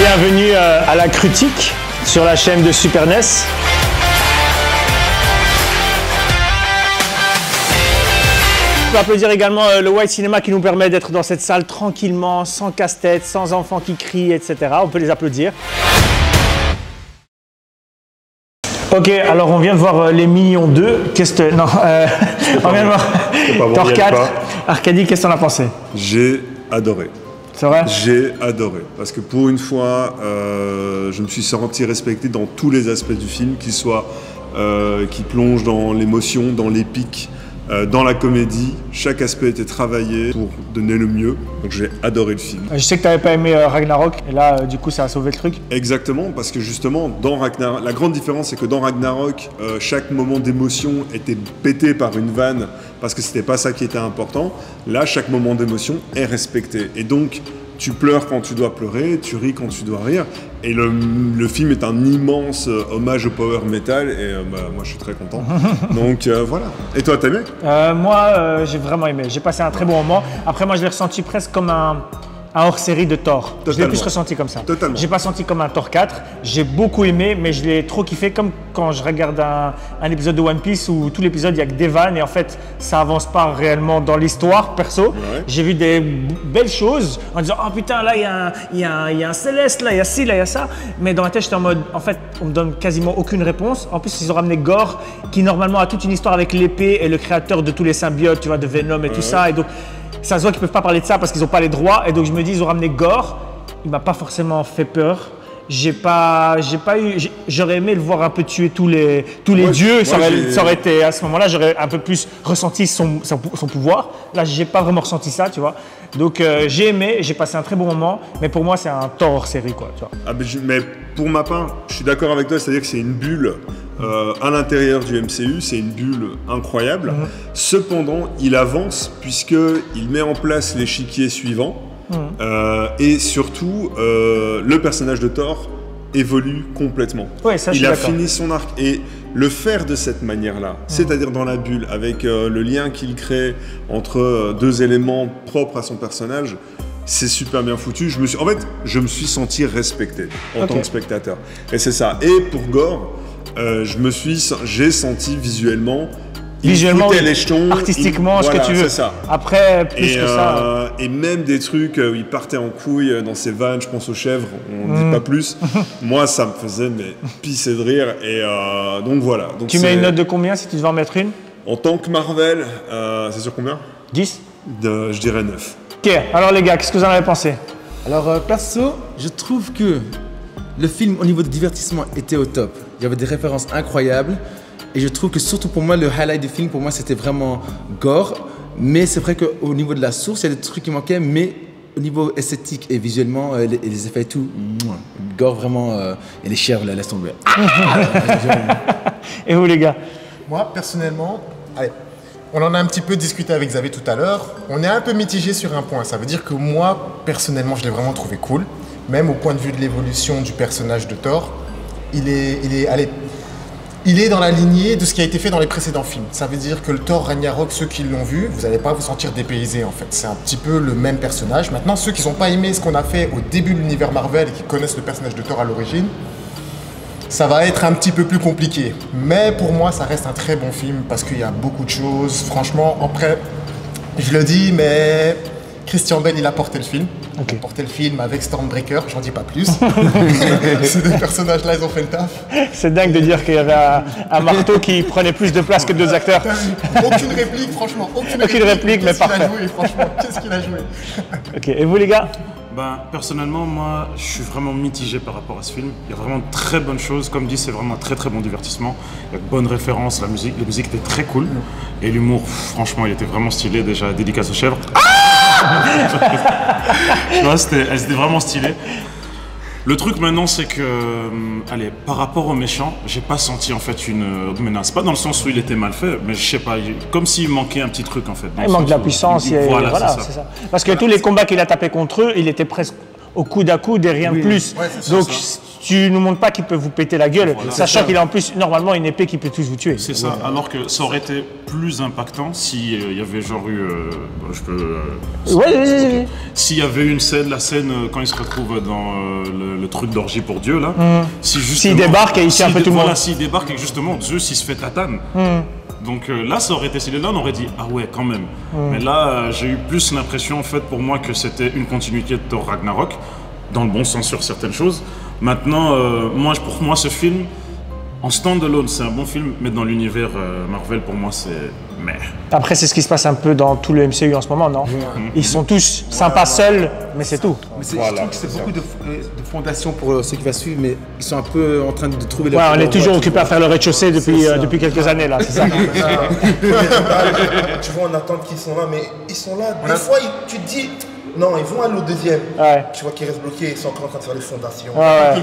Bienvenue à la Critique sur la chaîne de Super NES. On peut applaudir également le White Cinema qui nous permet d'être dans cette salle tranquillement, sans casse-tête, sans enfants qui crient, etc. On peut les applaudir. Ok, alors on vient de voir Les Mignons 2. Qu'est-ce que... Non, on vient de voir Thor 4. Arcadie, qu'est-ce que t'en as pensé? J'ai adoré. C'est vrai? J'ai adoré. Parce que pour une fois, je me suis senti respecté dans tous les aspects du film, qu'il soit qui plonge dans l'émotion, dans l'épique, dans la comédie. Chaque aspect était travaillé pour donner le mieux. Donc j'ai adoré le film. Je sais que tu n'avais pas aimé Ragnarok, et là, du coup, ça a sauvé le truc. Exactement, parce que justement, dans Ragnarok, la grande différence, c'est que dans Ragnarok, chaque moment d'émotion était pété par une vanne, parce que c'était pas ça qui était important. Là, chaque moment d'émotion est respecté. Et donc, tu pleures quand tu dois pleurer, tu ris quand tu dois rire. Et le film est un immense hommage au power metal, et moi, je suis très content. Donc, voilà. Et toi, t'as aimé? Moi, j'ai vraiment aimé. J'ai passé un très bon moment. Après, moi, je l'ai ressenti presque comme un hors-série de Thor. Totalement. Je l'ai plus ressenti comme ça. Totalement. J'ai pas senti comme un Thor 4. J'ai beaucoup aimé, mais je l'ai trop kiffé, comme quand je regarde un épisode de One Piece où tout l'épisode, il y a que des vannes et en fait, ça avance pas réellement dans l'histoire, perso. Ouais. J'ai vu des belles choses en disant « Oh putain, là, il y a un Céleste, là, il y a ci, là, il y a ça. » Mais dans ma tête, j'étais en mode « En fait, on me donne quasiment aucune réponse. » En plus, ils ont ramené Gore, qui normalement a toute une histoire avec l'épée et le créateur de tous les symbiotes, tu vois, de Venom et tout ça. Et donc, ça se voit qu'ils ne peuvent pas parler de ça parce qu'ils n'ont pas les droits. Et donc, je me dis, ils ont ramené Gore. Il ne m'a pas forcément fait peur. J'aurais aimé le voir un peu tuer tous les dieux. Ça aurait été, à ce moment-là, j'aurais un peu plus ressenti son pouvoir. Là, je n'ai pas vraiment ressenti ça, tu vois. Donc, j'ai aimé, j'ai passé un très bon moment. Mais pour moi, c'est un Thor hors série, quoi, tu vois. Ah, mais pour ma part, je suis d'accord avec toi. C'est-à-dire que c'est une bulle à l'intérieur du MCU. C'est une bulle incroyable. Cependant, il avance puisqu'il met en place l'échiquier suivant. Et surtout, le personnage de Thor évolue complètement. Ouais, ça, il a fini son arc et le faire de cette manière-là, c'est-à-dire dans la bulle, avec le lien qu'il crée entre deux éléments propres à son personnage, c'est super bien foutu. En fait, je me suis senti respecté en tant que spectateur. Et c'est ça. Et pour Gore, j'ai senti visuellement, oui, les jetons, artistiquement, ce que tu veux. Ça. Après, plus que ça. Et même des trucs où il partait en couille dans ses vannes, je pense aux chèvres, on ne dit pas plus. Moi, ça me faisait pisser de rire. Et donc voilà. Donc tu mets une note de combien si tu devais en mettre une? En tant que Marvel, c'est sur combien? 10? Je dirais 9. Ok, alors les gars, qu'est-ce que vous en avez pensé? Alors, perso, je trouve que le film, au niveau de divertissement, était au top. Il y avait des références incroyables. Et je trouve que surtout pour moi, le highlight du film, pour moi, c'était vraiment Gore. Mais c'est vrai qu'au niveau de la source, il y a des trucs qui manquaient. Mais au niveau esthétique et visuellement, les effets et tout, Gore vraiment, et les chèvres, laisse tomber. Et vous les gars? Moi, personnellement, allez, on en a un petit peu discuté avec Xavier tout à l'heure. On est un peu mitigé sur un point. Ça veut dire que moi, personnellement, je l'ai vraiment trouvé cool. Même au point de vue de l'évolution du personnage de Thor, il est dans la lignée de ce qui a été fait dans les précédents films. Ça veut dire que le Thor Ragnarok, ceux qui l'ont vu, vous n'allez pas vous sentir dépaysés en fait. C'est un petit peu le même personnage. Maintenant, ceux qui n'ont pas aimé ce qu'on a fait au début de l'univers Marvel et qui connaissent le personnage de Thor à l'origine, ça va être un petit peu plus compliqué. Mais pour moi, ça reste un très bon film parce qu'il y a beaucoup de choses. Franchement, après, je le dis, mais Christian Bale, il a porté le film. Il a porté le film avec Stormbreaker, j'en dis pas plus. Ces deux personnages-là, ils ont fait le taf. C'est dingue de dire qu'il y avait un marteau qui prenait plus de place que deux acteurs. Aucune réplique, franchement. Aucune réplique, mais parfait. Qu'est-ce qu'il a joué? Ok, et vous les gars? Personnellement, moi, je suis vraiment mitigé par rapport à ce film. Il y a vraiment de très bonnes choses. Comme dit, c'est vraiment un très très bon divertissement. Il y a de bonnes références, la musique était très cool. Et l'humour, franchement, il était vraiment stylé. Déjà, dédicace aux chèvres. C'était vraiment stylé. Le truc maintenant, c'est que, par rapport aux méchants, j'ai pas senti en fait une menace. Pas dans le sens où il était mal fait, mais je sais pas, comme s'il manquait un petit truc en fait. Il manque de la puissance. Voilà, c'est ça. Parce que tous les combats qu'il a tapés contre eux, il était presque au coude à coude et rien de plus. Ouais, donc tu nous montres pas qu'il peut vous péter la gueule, sachant qu'il a en plus normalement une épée qui peut tous vous tuer. C'est ça, alors que ça aurait été plus impactant si il y avait genre eu. Je peux. Ouais. S'il y avait une scène, la scène quand il se retrouve dans le truc d'orgie pour Dieu là. Si S'il débarque et il tient un peu tout le monde. Voilà, s'il débarque et que justement Zeus il se fait tatane. Donc là, ça aurait été stylé. Là, on aurait dit ah ouais, quand même. Mais là, j'ai eu plus l'impression en fait pour moi que c'était une continuité de Thor Ragnarok, dans le bon sens sur certaines choses. Maintenant, pour moi, ce film, en stand-alone, c'est un bon film, mais dans l'univers Marvel, pour moi, c'est meh. Après, c'est ce qui se passe un peu dans tout le MCU en ce moment, non? Ils sont tous sympas seuls, mais c'est tout. Mais je trouve que c'est beaucoup de fondations pour ceux qui vont suivre, mais ils sont un peu en train de trouver leur... Ouais, on est toujours occupé à faire le rez-de-chaussée depuis quelques années, là, c'est ça. Tu vois, on attend qu'ils sont là, mais ils sont là. Des fois, tu te dis, non, ils vont aller au deuxième. Ouais. Tu vois qu'ils restent bloqués, ils sont encore en train de faire les fondations. Ouais.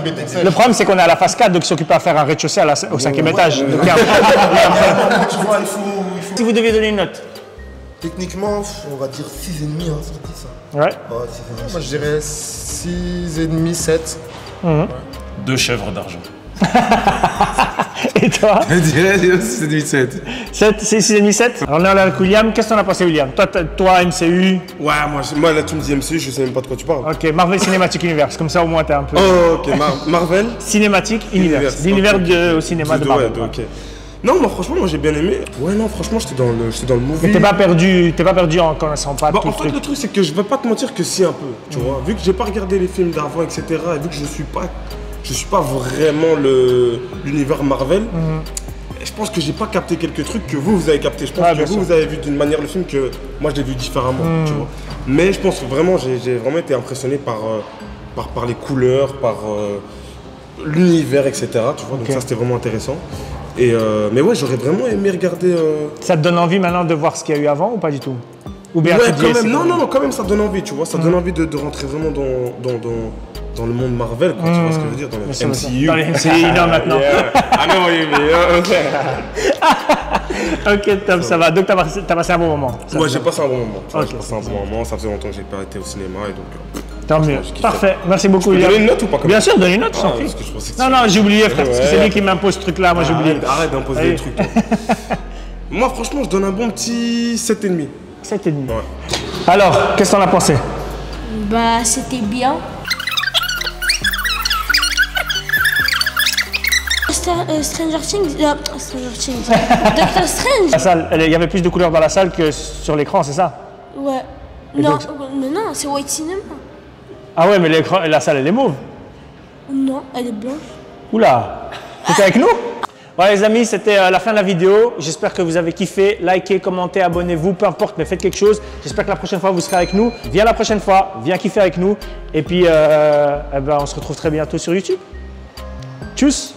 Le problème, c'est qu'on est à la phase 4, donc ils s'occupent à faire un rez-de-chaussée au 5e étage. Donc, Tu vois, il faut... si vous deviez donner une note. Techniquement, on va dire 6,5, hein, ce qu'ils disent ça. Ouais. Ouais, 6,5. Moi, je dirais 6,5, 7. 2 chèvres d'argent. Et toi? Je dirais 6,7. 6,5, 7. Alors, on est allé avec William. Qu'est-ce que t'en as pensé, William? Toi, MCU. Ouais, moi là tu me dis MCU, je sais même pas de quoi tu parles. Ok, Marvel Cinematic Universe. Comme ça, au moins, t'es un peu. Oh, ok, Marvel. Cinematic Universe. L'univers au cinéma de Marvel. Ouais, ok. Non, moi franchement, moi j'ai bien aimé. Ouais, non, franchement, j'étais dans le movie. Mais t'es pas perdu en connaissant pas tout En le fait, truc. le truc, c'est que je vais pas te mentir que si un peu, tu vois. Vu que j'ai pas regardé les films d'avant, etc., et vu que je suis pas vraiment l'univers Marvel, je pense que j'ai pas capté quelques trucs que vous avez capté. Je pense que vous avez vu d'une manière le film que moi je l'ai vu différemment, tu vois. Mais je pense que vraiment, j'ai vraiment été impressionné par les couleurs, par l'univers, etc., tu vois. Donc ça, c'était vraiment intéressant. Mais ouais, j'aurais vraiment aimé regarder. Ça te donne envie maintenant de voir ce qu'il y a eu avant ou pas du tout? Ou bien Ouais, tu dis, quand même. Non, quand même, ça donne envie, tu vois. Ça donne envie de rentrer vraiment dans le monde Marvel, quoi, tu vois ce que je veux dire, dans le MCU. Dans les MCU, non, maintenant. Ah non, oui, Ok, top, ça va. Donc, t'as passé un bon moment. Ouais, j'ai passé un bon moment. Ok, J'ai passé un bon moment. Ça faisait longtemps que j'ai pas été au cinéma et donc. Tant mieux. je kiffe. Parfait. Merci beaucoup, Tu peux William. donner une note ou pas comme Bien ça? sûr, donne une note, je t'en prie. Parce que je pensais que Non, j'ai oublié, frère, parce que c'est lui qui m'impose ce truc-là. Moi, j'ai oublié. Arrête d'imposer Allez. des trucs, toi. Moi, franchement, je donne un bon petit 7,5. 7,5. Ouais. Alors, qu'est-ce que t'en as pensé? Bah, c'était bien. Stranger Things. Doctor Strange. La salle, il y avait plus de couleurs dans la salle que sur l'écran, c'est ça? Ouais. Et Non, donc- mais non, c'est White Cinema. Ah ouais, mais la salle, elle est mauve. Non, elle est blanche. Oula, t'es avec nous? Voilà les amis, c'était la fin de la vidéo. J'espère que vous avez kiffé. Likez, commentez, abonnez-vous, peu importe, mais faites quelque chose. J'espère que la prochaine fois, vous serez avec nous. Viens la prochaine fois, viens kiffer avec nous. Et puis, on se retrouve très bientôt sur YouTube. Tchuss!